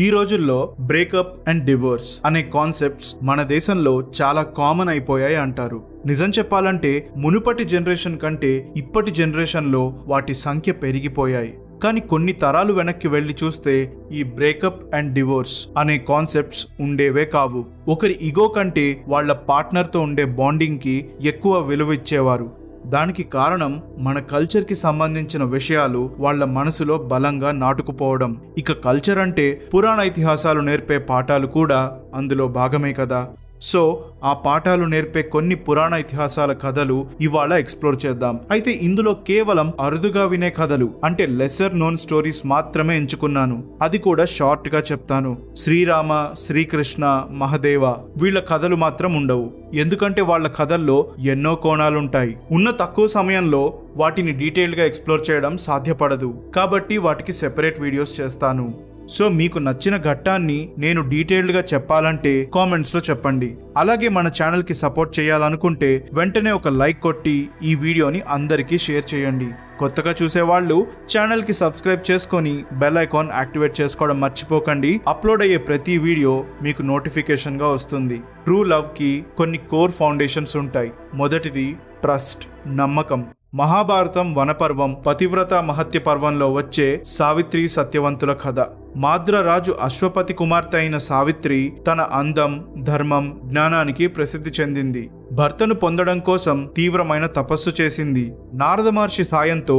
ఈ రోజుల్లో breakup and divorce అనే కాన్సెప్ట్స్ మన దేశంలో చాలా కామన్ అయిపోయాయి అంటారు. నిజం చెప్పాలంటే మునుపటి జనరేషన్ కంటే ఇప్పటి జనరేషన్లో వాటి సంఖ్య పెరిగిపోయాయి. కానీ కొన్ని తరాలు వెనక్కి వెళ్లి చూస్తే ఈ బ్రేకప్ అండ్ డివోర్స్ అనే కాన్సెప్ట్స్ ఉండేవే కావు. ఒకరి ఈగో కంటే వాళ్ళ పార్ట్నర్తో ఉండే బాండింగ్కి ఎక్కువ విలువ ఇచ్చేవారు. దానికి కారణం మన కల్చర్కి సంబంధించిన విషయాలు వాళ్ళ మనసులో బలంగా నాటుకుపోవడం. ఇక కల్చర్ అంటే పురాణ ఇతిహాసాలు నేర్పే పాఠాలు కూడా అందులో భాగమే కదా. సో ఆ పాఠాలు నేర్పే కొన్ని పురాణ ఇతిహాసాల కథలు ఇవాళ ఎక్స్ప్లోర్ చేద్దాం. అయితే ఇందులో కేవలం అరుదుగా వినే కథలు అంటే లెసర్ నోన్ స్టోరీస్ మాత్రమే ఎంచుకున్నాను. అది కూడా షార్ట్ గా చెప్తాను. శ్రీరామ, శ్రీకృష్ణ, మహదేవ వీళ్ళ కథలు మాత్రం ఉండవు. ఎందుకంటే వాళ్ళ కథల్లో ఎన్నో కోణాలుంటాయి. ఉన్న తక్కువ సమయంలో వాటిని డీటెయిల్గా ఎక్స్ప్లోర్ చేయడం సాధ్యపడదు. కాబట్టి వాటికి సెపరేట్ వీడియోస్ చేస్తాను. సో మీకు నచ్చిన ఘట్టాన్ని నేను డీటెయిల్డ్గా చెప్పాలంటే కామెంట్స్లో చెప్పండి. అలాగే మన ఛానల్కి సపోర్ట్ చేయాలనుకుంటే వెంటనే ఒక లైక్ కొట్టి ఈ వీడియోని అందరికీ షేర్ చేయండి. కొత్తగా చూసేవాళ్ళు ఛానల్కి సబ్స్క్రైబ్ చేసుకొని బెల్ ఐకాన్ యాక్టివేట్ చేసుకోవడం మర్చిపోకండి. అప్లోడ్ అయ్యే ప్రతి వీడియో మీకు నోటిఫికేషన్గా వస్తుంది. ట్రూ లవ్కి కొన్ని కోర్ ఫౌండేషన్స్ ఉంటాయి. మొదటిది ట్రస్ట్, నమ్మకం. మహాభారతం వనపర్వం పతివ్రత మహత్య పర్వంలో వచ్చే సావిత్రి సత్యవంతుల కథ. మాద్రరాజు అశ్వపతి కుమార్తె అయిన సావిత్రి తన అందం, ధర్మం, జ్ఞానానికి ప్రసిద్ధి చెందింది. భర్తను పొందడం కోసం తీవ్రమైన తపస్సు చేసింది. నారద మహర్షి సాయంతో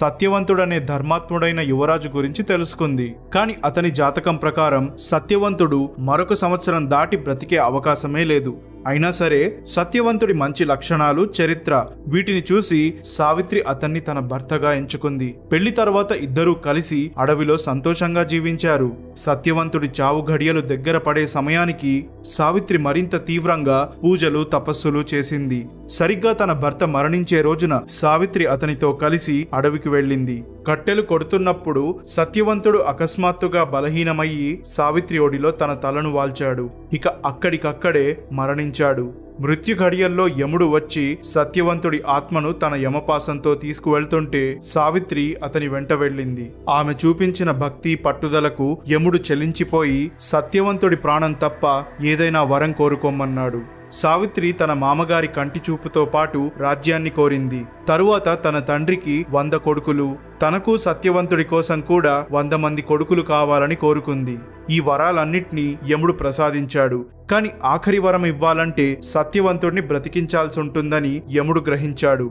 సత్యవంతుడనే ధర్మాత్ముడైన యువరాజు గురించి తెలుసుకుంది. కానీ అతని జాతకం ప్రకారం సత్యవంతుడు మరొక సంవత్సరం దాటి బ్రతికే అవకాశమే లేదు. అయినా సరే సత్యవంతుడి మంచి లక్షణాలు, చరిత్ర వీటిని చూసి సావిత్రి అతన్ని తన భర్తగా ఎంచుకుంది. పెళ్లి తర్వాత ఇద్దరూ కలిసి అడవిలో సంతోషంగా జీవించారు. సత్యవంతుడి చావు ఘడియలు దగ్గర పడే సమయానికి సావిత్రి మరింత తీవ్రంగా పూజలు, తపస్సులు చేసింది. సరిగ్గా తన భర్త మరణించే రోజున సావిత్రి అతనితో కలిసి అడవికి వెళ్ళింది. కట్టెలు కొడుతున్నప్పుడు సత్యవంతుడు అకస్మాత్తుగా బలహీనమయ్యి సావిత్రి ఒడిలో తన తలను వాల్చాడు. ఇక అక్కడికక్కడే మరణించాడు. మృత్యు ఘడియల్లో యముడు వచ్చి సత్యవంతుడి ఆత్మను తన యమపాసంతో తీసుకువెళ్తుంటే సావిత్రి అతని వెంట వెళ్ళింది. ఆమె చూపించిన భక్తి, పట్టుదలకు యముడు చెలించిపోయి సత్యవంతుడి ప్రాణం తప్ప ఏదైనా వరం కోరుకోమన్నాడు. సావిత్రి తన మామగారి కంటి చూపుతో పాటు రాజ్యాన్ని కోరింది. తరువాత తన తండ్రికి 100 కొడుకులు, తనకు సత్యవంతుడి కోసం కూడా 100 మంది కొడుకులు కావాలని కోరుకుంది. ఈ వరాలన్నిటినీ యముడు ప్రసాదించాడు. కానీ ఆఖరి వరం ఇవ్వాలంటే సత్యవంతుడిని బ్రతికించాల్సి ఉంటుందని యముడు గ్రహించాడు.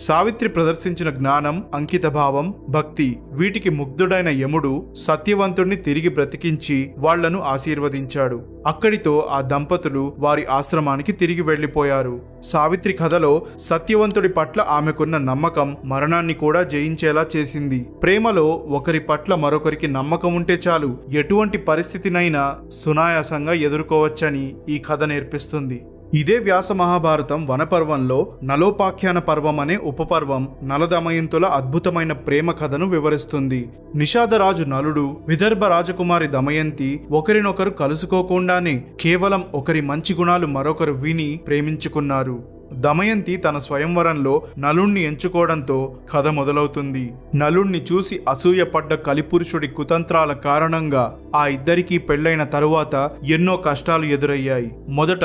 సావిత్రి ప్రదర్శించిన జ్ఞానం, అంకితభావం, భక్తి వీటికి ముగ్ధుడైన యముడు సత్యవంతుడిని తిరిగి బ్రతికించి వాళ్లను ఆశీర్వదించాడు. అక్కడితో ఆ దంపతులు వారి ఆశ్రమానికి తిరిగి వెళ్లిపోయారు. సావిత్రి కథలో సత్యవంతుడి పట్ల ఆమెకున్న నమ్మకం మరణాన్ని కూడా జయించేలా చేసింది. ప్రేమలో ఒకరి పట్ల మరొకరికి నమ్మకం ఉంటే చాలు, ఎటువంటి పరిస్థితినైనా సునాయాసంగా ఎదుర్కోవచ్చని ఈ కథ నేర్పిస్తుంది. ఇదే వ్యాస మహాభారతం వనపర్వంలో నలోపాఖ్యాన పర్వం అనే ఉపపర్వం నలదమయంతుల అద్భుతమైన ప్రేమ కథను వివరిస్తుంది. నిషాదరాజు నలుడు, విదర్భ రాజకుమారి దమయంతి ఒకరినొకరు కలుసుకోకుండానే కేవలం ఒకరి మంచి గుణాలు మరొకరు విని ప్రేమించుకున్నారు. దమయంతి తన స్వయంవరంలో నలుణ్ణి ఎంచుకోవడంతో కథ మొదలవుతుంది. నలుణ్ణి చూసి అసూయపడ్డ కలిపురుషుడి కుతంత్రాల కారణంగా ఆ ఇద్దరికీ పెళ్లైన తరువాత ఎన్నో కష్టాలు ఎదురయ్యాయి. మొదట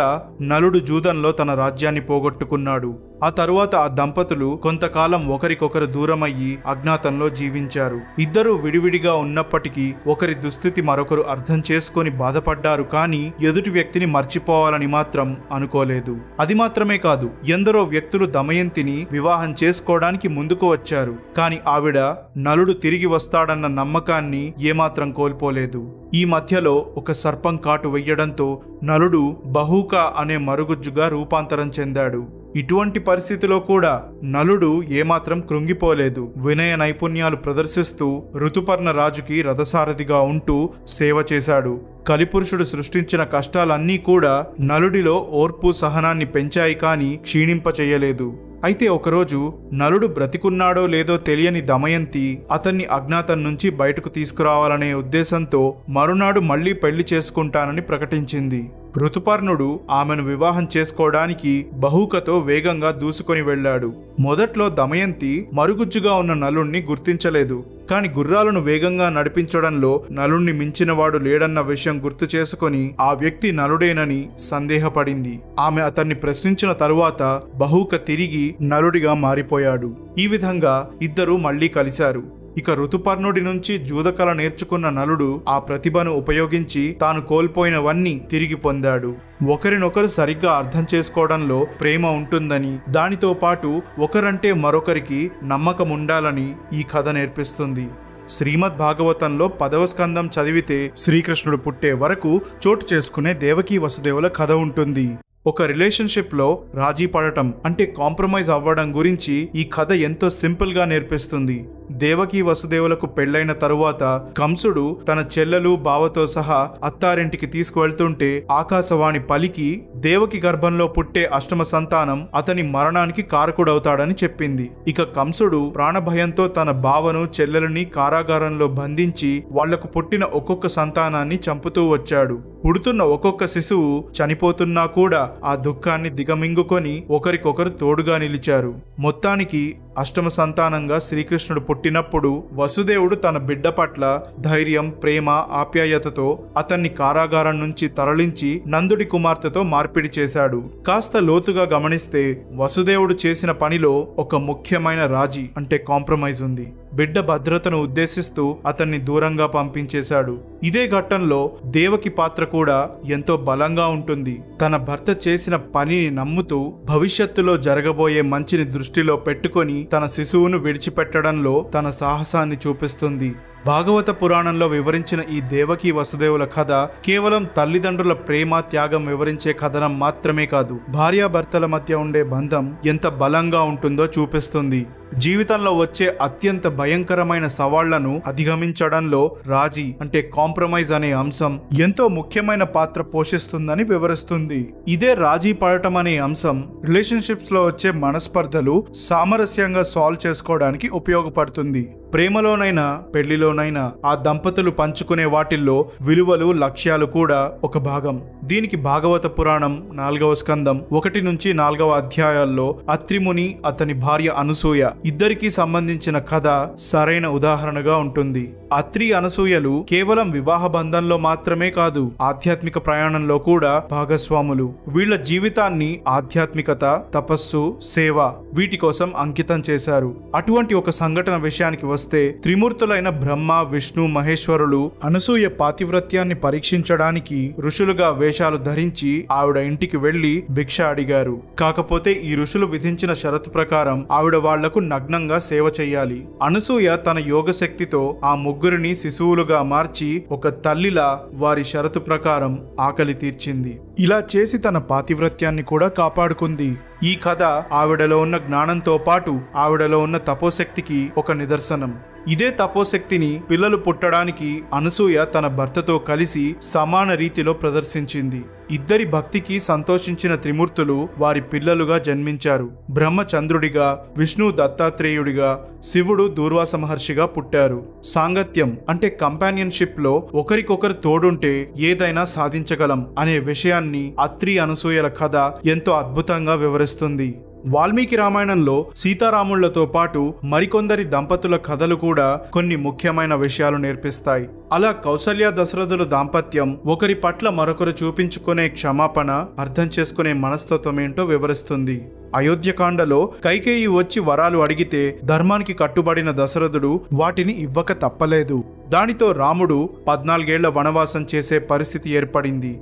నలుడు జూదంలో తన రాజ్యాన్ని పోగొట్టుకున్నాడు. ఆ తరువాత ఆ దంపతులు కొంతకాలం ఒకరికొకరు దూరమయ్యి అజ్ఞాతంలో జీవించారు. ఇద్దరూ విడివిడిగా ఉన్నప్పటికీ ఒకరి దుస్థితి మరొకరు అర్థం చేసుకొని బాధపడ్డారు. కానీ ఎదుటి వ్యక్తిని మర్చిపోవాలని మాత్రం అనుకోలేదు. అది మాత్రమే కాదు, ఎందరో వ్యక్తులు దమయంతిని వివాహం చేసుకోవడానికి ముందుకు వచ్చారు. కానీ ఆవిడ నలుడు తిరిగి వస్తాడన్న నమ్మకాన్ని ఏమాత్రం కోల్పోలేదు. ఈ మధ్యలో ఒక సర్పం కాటు వెయ్యడంతో నలుడు బహూక అనే మరుగుజ్జుగా రూపాంతరం చెందాడు. ఇటువంటి పరిస్థితిలో కూడా నలుడు ఏమాత్రం కృంగిపోలేదు. వినయ నైపుణ్యాలు ప్రదర్శిస్తూ ఋతుపర్ణ రాజుకి రథసారథిగా ఉంటూ సేవ చేశాడు. కలిపురుషుడు సృష్టించిన కష్టాలన్నీ కూడా నలుడిలో ఓర్పు, సహనాన్ని పెంచాయి కానీ క్షీణింపచేయలేదు. అయితే ఒకరోజు నలుడు బ్రతికున్నాడో లేదో తెలియని దమయంతి అతన్ని అజ్ఞాతం నుంచి బయటకు తీసుకురావాలనే ఉద్దేశంతో మరునాడు మళ్లీ పెళ్లి చేసుకుంటానని ప్రకటించింది. ఋతుపర్ణుడు ఆమెను వివాహం చేసుకోవడానికి బహూకతో వేగంగా దూసుకొని వెళ్ళాడు. మొదట్లో దమయంతి మరుగుజ్జుగా ఉన్న నలుణ్ణి గుర్తించలేదు. కాని గుర్రాలను వేగంగా నడిపించడంలో నలుణ్ణి మించినవాడు లేడన్న విషయం గుర్తు చేసుకొని ఆ వ్యక్తి నలుడేనని సందేహపడింది. ఆమె అతన్ని ప్రశ్నించిన తరువాత బహూక తిరిగి నలుడిగా మారిపోయాడు. ఈ విధంగా ఇద్దరూ మళ్లీ కలిశారు. ఇక ఋతుపర్ణుడి నుంచి జూదకళ నేర్చుకున్న నలుడు ఆ ప్రతిభను ఉపయోగించి తాను కోల్పోయినవన్నీ తిరిగి పొందాడు. ఒకరినొకరు సరిగ్గా అర్థం చేసుకోవడంలో ప్రేమ ఉంటుందని, దానితో పాటు ఒకరంటే మరొకరికి నమ్మకం ఉండాలని ఈ కథ నేర్పిస్తుంది. శ్రీమద్ భాగవతంలో 10వ స్కందం చదివితే శ్రీకృష్ణుడు పుట్టే వరకు చోటు చేసుకునే దేవకీ వసుదేవుల కథ ఉంటుంది. ఒక రిలేషన్షిప్లో రాజీ పడటం అంటే కాంప్రమైజ్ అవ్వడం గురించి ఈ కథ ఎంతో సింపుల్గా నేర్పిస్తుంది. దేవకీ వసుదేవులకు పెళ్లైన తరువాత కంసుడు తన చెల్లెలు బావతో సహా అత్తారింటికి తీసుకువెళ్తుంటే ఆకాశవాణి పలికి దేవకి గర్భంలో పుట్టే అష్టమ సంతానం అతని మరణానికి కారకుడవుతాడని చెప్పింది. ఇక కంసుడు ప్రాణభయంతో తన బావను చెల్లెలని కారాగారంలో బంధించి వాళ్లకు పుట్టిన ఒక్కొక్క సంతానాన్ని చంపుతూ వచ్చాడు. పుడుతున్న ఒక్కొక్క శిశువు చనిపోతున్నా కూడా ఆ దుఃఖాన్ని దిగమింగుకొని ఒకరికొకరు తోడుగా నిలిచారు. మొత్తానికి అష్టమ సంతానంగా శ్రీకృష్ణుడు పుట్టినప్పుడు వసుదేవుడు తన బిడ్డ పట్ల ధైర్యం, ప్రేమ, ఆప్యాయతతో అతన్ని కారాగారం నుంచి తరలించి నందుడి కుమార్తెతో మార్పిడి చేశాడు. కాస్త లోతుగా గమనిస్తే వసుదేవుడు చేసిన పనిలో ఒక ముఖ్యమైన రాజీ అంటే కాంప్రమైజ్ ఉంది. బిడ్డ భద్రతను ఉద్దేశిస్తూ అతన్ని దూరంగా పంపించేశాడు. ఇదే ఘట్టంలో దేవకి పాత్ర కూడా ఎంతో బలంగా ఉంటుంది. తన భర్త చేసిన పనిని నమ్ముతూ భవిష్యత్తులో జరగబోయే మంచిని దృష్టిలో పెట్టుకొని తన శిశువును విడిచిపెట్టడంలో తన సాహసాన్ని చూపిస్తుంది. భాగవత పురాణంలో వివరించిన ఈ దేవకీ వసుదేవుల కథ కేవలం తల్లిదండ్రుల ప్రేమ, త్యాగం వివరించే కథనం మాత్రమే కాదు, భార్యాభర్తల మధ్య ఉండే బంధం ఎంత బలంగా ఉంటుందో చూపిస్తుంది. జీవితంలో వచ్చే అత్యంత భయంకరమైన సవాళ్లను అధిగమించడంలో రాజీ అంటే కాంప్రమైజ్ అనే అంశం ఎంతో ముఖ్యమైన పాత్ర పోషిస్తుందని వివరిస్తుంది. ఇదే రాజీ పడటం అనే అంశం రిలేషన్షిప్స్ లో వచ్చే మనస్పర్ధలు సామరస్యంగా సాల్వ్ చేసుకోవడానికి ఉపయోగపడుతుంది. ప్రేమలోనైనా పెళ్లిలోనైనా ఆ దంపతులు పంచుకునే వాటిల్లో విలువలు, లక్ష్యాలు కూడా ఒక భాగం. దీనికి భాగవత పురాణం 4వ స్కందం 1 నుంచి 4వ అధ్యాయాల్లో అత్రిముని, అతని భార్య అనసూయ ఇద్దరికీ సంబంధించిన కథ సరైన ఉదాహరణగా ఉంటుంది. అత్రి, అనసూయలు కేవలం వివాహ బంధంలో మాత్రమే కాదు, ఆధ్యాత్మిక ప్రయాణంలో కూడా భాగస్వాములు. వీళ్ల జీవితాన్ని ఆధ్యాత్మికత, తపస్సు, సేవ వీటి కోసం అంకితం చేశారు. అటువంటి ఒక సంఘటన విషయానికి వస్తే త్రిమూర్తులైన బ్రహ్మ, విష్ణు, మహేశ్వరులు అనసూయ పాతివ్రత్యాన్ని పరీక్షించడానికి ఋషులుగా వేషాలు ధరించి ఆవిడ ఇంటికి వెళ్లి భిక్ష అడిగారు. కాకపోతే ఈ ఋషులు విధించిన షరతు ప్రకారం ఆవిడ వాళ్లకు నగ్నంగా సేవ చెయ్యాలి. అనసూయ తన యోగ శక్తితో ఆ ముగ్గురిని శిశువులుగా మార్చి ఒక తల్లిలా వారి షరతు ప్రకారం ఆకలి తీర్చింది. ఇలా చేసి తన పాతివ్రత్యాన్ని కూడా కాపాడుకుంది. ఈ కథ ఆవిడలో ఉన్న జ్ఞానంతో పాటు ఆవిడలో ఉన్న తపోశక్తికి ఒక నిదర్శనం. ఇదే తపోశక్తిని పిల్లలు పుట్టడానికి అనసూయ తన భర్తతో కలిసి సమాన రీతిలో ప్రదర్శించింది. ఇద్దరి భక్తికి సంతోషించిన త్రిమూర్తులు వారి పిల్లలుగా జన్మించారు. బ్రహ్మ చంద్రుడిగా, విష్ణు దత్తాత్రేయుడిగా, శివుడు దూర్వాస మహర్షిగా పుట్టారు. సాంగత్యం అంటే కంపానియన్షిప్ లో ఒకరికొకరు తోడుంటే ఏదైనా సాధించగలం అనే విషయాన్ని అత్రి, అనసూయల కథ ఎంతో అద్భుతంగా వివరిస్తుంది. వాల్మీకి రామాయణంలో సీతారాముళ్లతో పాటు మరికొందరి దంపతుల కథలు కూడా కొన్ని ముఖ్యమైన విషయాలు నేర్పిస్తాయి. అలా కౌసల్య, దశరథుల దాంపత్యం ఒకరి పట్ల మరొకరు చూపించుకునే క్షమాపణ, అర్థం చేసుకునే మనస్తత్వం ఏంటో వివరిస్తుంది. అయోధ్యకాండలో కైకేయి వచ్చి వరాలు అడిగితే ధర్మానికి కట్టుబడిన దశరథుడు వాటిని ఇవ్వక తప్పలేదు. దానితో రాముడు 14 ఏళ్ల వనవాసం చేసే పరిస్థితి ఏర్పడింది.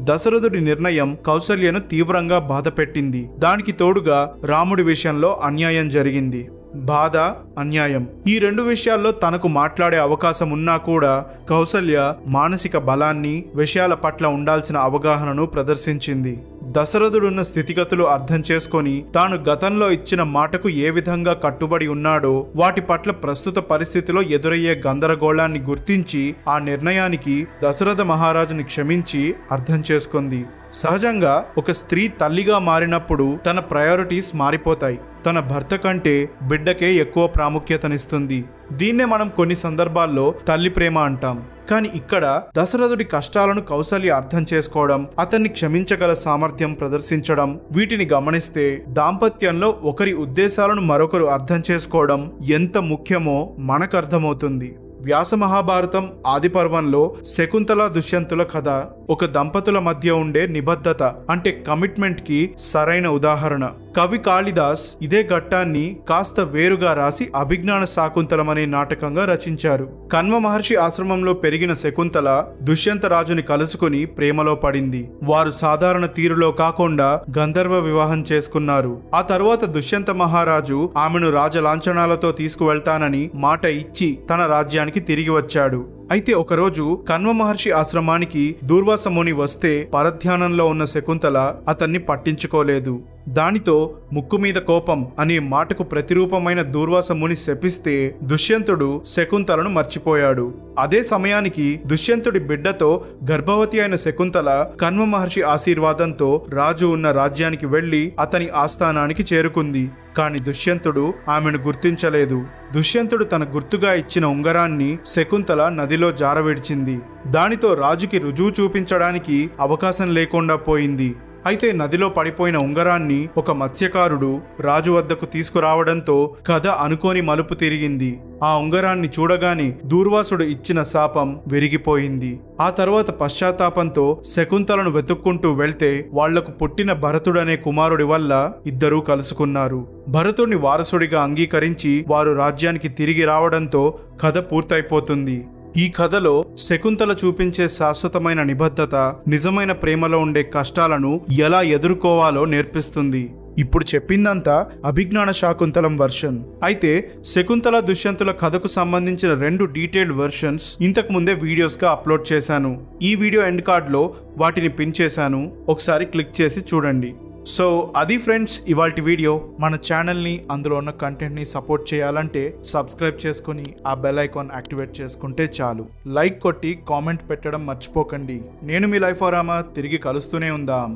దశరథుడి నిర్ణయం కౌసల్యను తీవ్రంగా బాధపెట్టింది. దానికి తోడుగా రాముడి విషయంలో అన్యాయం జరిగింది. బాధ, అన్యాయం ఈ రెండు విషయాల్లో తనకు మాట్లాడే అవకాశం ఉన్నా కూడా కౌసల్య మానసిక బలాన్ని, విషయాల పట్ల ఉండాల్సిన అవగాహనను ప్రదర్శించింది. దశరథుడున్న స్థితిగతులు అర్థం చేసుకొని తాను గతంలో ఇచ్చిన మాటకు ఏ విధంగా కట్టుబడి ఉన్నాడో వాటి పట్ల ప్రస్తుత పరిస్థితిలో ఎదురయ్యే గందరగోళాన్ని గుర్తించి ఆ నిర్ణయానికి దశరథ మహారాజుని క్షమించి అర్థం చేసుకుంది. సహజంగా ఒక స్త్రీ తల్లిగా మారినప్పుడు తన ప్రయారిటీస్ మారిపోతాయి. తన భర్త కంటే బిడ్డకే ఎక్కువ ప్రాముఖ్యతనిస్తుంది. దీన్నే మనం కొన్ని సందర్భాల్లో తల్లి ప్రేమ అంటాం. కానీ ఇక్కడ దశరథుడి కష్టాలను కౌసల్య అర్థం చేసుకోవడం, అతన్ని క్షమించగల సామర్థ్యం ప్రదర్శించడం, వీటిని గమనిస్తే దాంపత్యంలో ఒకరి ఉద్దేశాలను మరొకరు అర్థం చేసుకోవడం ఎంత ముఖ్యమో మనకు అర్థమవుతుంది. వ్యాస మహాభారతం ఆది పర్వంలో శకుంతల దుష్యంతుల కథ ఒక దంపతుల మధ్య ఉండే నిబద్ధత అంటే కమిట్మెంట్ కి సరైన ఉదాహరణ. కవి కాళిదాస్ ఇదే ఘట్టాన్ని కాస్త వేరుగా రాసి అభిజ్ఞాన శాకుంతలం అనే నాటకంగా రచించారు. కన్వ మహర్షి ఆశ్రమంలో పెరిగిన శకుంతల దుష్యంత రాజుని కలుసుకుని ప్రేమలో పడింది. వారు సాధారణ తీరులో కాకుండా గంధర్వ వివాహం చేసుకున్నారు. ఆ తరువాత దుష్యంత మహారాజు ఆమెను రాజలాంఛనాలతో తీసుకువెళ్తానని మాట ఇచ్చి తన రాజ్యానికి తిరిగి వచ్చాడు. అయితే ఒకరోజు కన్వ మహర్షి ఆశ్రమానికి దూర్వాస ముని వస్తే పరధ్యానంలో ఉన్న శకుంతల అతన్ని పట్టించుకోలేదు. దానితో ముక్కు మీద కోపం అనే మాటకు ప్రతిరూపమైన దూర్వాస ముని శపిస్తే దుష్యంతుడు శకుంతలను మర్చిపోయాడు. అదే సమయానికి దుష్యంతుడి బిడ్డతో గర్భవతి అయిన శకుంతల కన్వ మహర్షి ఆశీర్వాదంతో రాజు ఉన్న రాజ్యానికి వెళ్లి అతని ఆస్థానానికి చేరుకుంది. కాని దుష్యంతుడు ఆమెను గుర్తించలేదు. దుష్యంతుడు తన గుర్తుగా ఇచ్చిన ఉంగరాన్ని శకుంతల నదిలో జారవిడిచింది. దానితో రాజుకి రుజువు చూపించడానికి అవకాశం లేకుండా పోయింది. అయితే నదిలో పడిపోయిన ఉంగరాన్ని ఒక మత్స్యకారుడు రాజు వద్దకు తీసుకురావడంతో కథ అనుకోని మలుపు తిరిగింది. ఆ ఉంగరాన్ని చూడగానే దూర్వాసుడు ఇచ్చిన శాపం విరిగిపోయింది. ఆ తర్వాత పశ్చాత్తాపంతో శకుంతలను వెతుక్కుంటూ వెళ్తే వాళ్లకు పుట్టిన భరతుడనే కుమారుడి వల్ల ఇద్దరూ కలుసుకున్నారు. భరతుడిని వారసుడిగా అంగీకరించి వారు రాజ్యానికి తిరిగి రావడంతో కథ పూర్తయిపోతుంది. ఈ కథలో శకుంతల చూపించే శాశ్వతమైన నిబద్ధత నిజమైన ప్రేమలో ఉండే కష్టాలను ఎలా ఎదుర్కోవాలో నేర్పిస్తుంది. ఇప్పుడు చెప్పిందంతా అభిజ్ఞాన శాకుంతలం వర్షన్. అయితే శకుంతల దుష్యంతుల కథకు సంబంధించిన 2 డీటెయిల్డ్ వర్షన్స్ ఇంతకు ముందే వీడియోస్గా అప్లోడ్ చేశాను. ఈ వీడియో ఎండ్ కార్డ్లో వాటిని పిన్ చేశాను, ఒకసారి క్లిక్ చేసి చూడండి. సో అది ఫ్రెండ్స్ ఇవాల్టి వీడియో. మన ఛానల్ని అందులో ఉన్న కంటెంట్ని సపోర్ట్ చేయాలంటే సబ్స్క్రైబ్ చేసుకుని ఆ బెల్ ఐకాన్ యాక్టివేట్ చేసుకుంటే చాలు. లైక్ కొట్టి కామెంట్ పెట్టడం మర్చిపోకండి. నేను మీ లైఫ్ ఆరామ తిరిగి కలుస్తూనే ఉందాం.